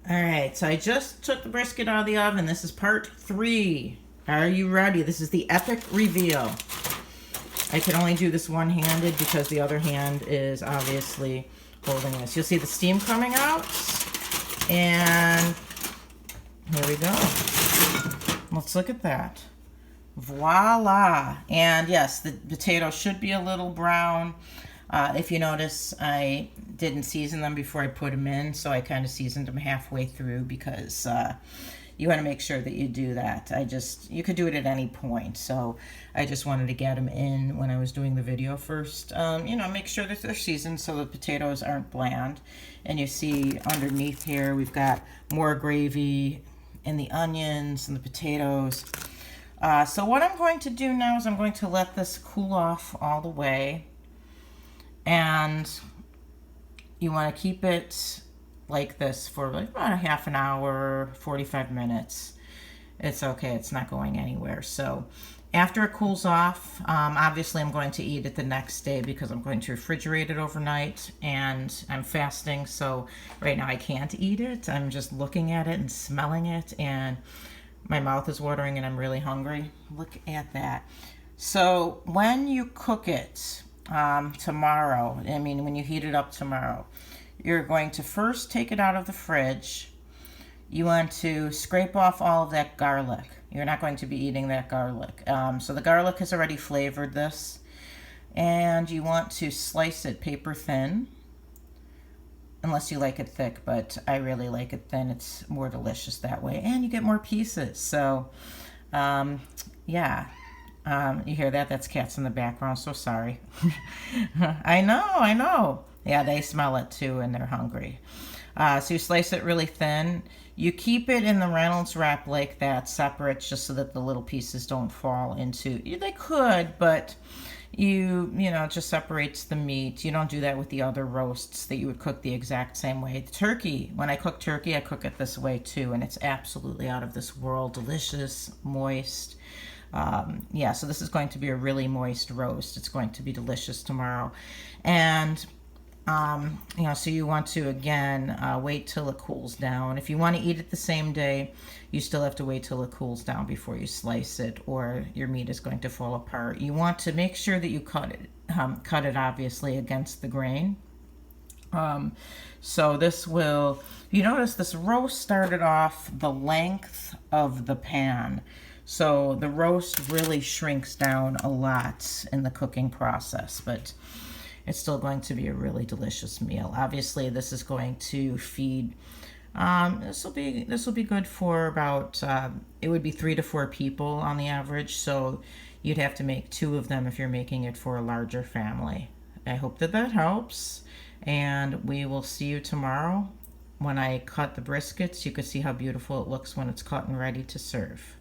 All right, so I just took the brisket out of the oven. This is part 3. Are you ready? This is the epic reveal. I can only do this one-handed because the other hand is obviously holding this. You'll see the steam coming out. And here we go. Let's look at that. Voila. And yes, the potatoes should be a little brown. If you notice, I didn't season them before I put them in, so I kind of seasoned them halfway through because you want to make sure that you do that. You could do it at any point, so I just wanted to get them in when I was doing the video first. Make sure that they're seasoned so the potatoes aren't bland. And you see underneath here, we've got more gravy and the onions and the potatoes. So what I'm going to do now is I'm going to let this cool off all the way. And you want to keep it like this for like about a half an hour, 45 minutes. It's okay, it's not going anywhere. So after it cools off, obviously I'm going to eat it the next day because I'm going to refrigerate it overnight, and I'm fasting, so right now I can't eat it. I'm just looking at it and smelling it, and my mouth is watering and I'm really hungry. Look at that. So when you cook it, tomorrow, when you heat it up tomorrow, you're going to first take it out of the fridge. You want to scrape off all of that garlic. You're not going to be eating that garlic. So the garlic has already flavored this. And you want to slice it paper thin, unless you like it thick, but I really like it thin. It's more delicious that way, and you get more pieces. So, yeah. You hear that? That's cats in the background. So sorry. I know. Yeah, they smell it too, and they're hungry. So you slice it really thin. You keep it in the Reynolds wrap like that, separate, just so that the little pieces don't fall into. They could, but it just separates the meat. You don't do that with the other roasts that you would cook the exact same way. The turkey, when I cook turkey, I cook it this way too, and it's absolutely out of this world. Delicious, moist. So this is going to be a really moist roast. It's going to be delicious tomorrow. And, so you want to, again, wait till it cools down. If you want to eat it the same day, you still have to wait till it cools down before you slice it, or your meat is going to fall apart. You want to make sure that you cut it obviously against the grain. So this will, you notice this roast started off the length of the pan. So the roast really shrinks down a lot in the cooking process, but it's still going to be a really delicious meal. Obviously, this is going to feed, this will be good for about, it would be 3 to 4 people on the average, so you'd have to make 2 of them if you're making it for a larger family. I hope that helps, and we will see you tomorrow when I cut the briskets. You can see how beautiful it looks when it's cut and ready to serve.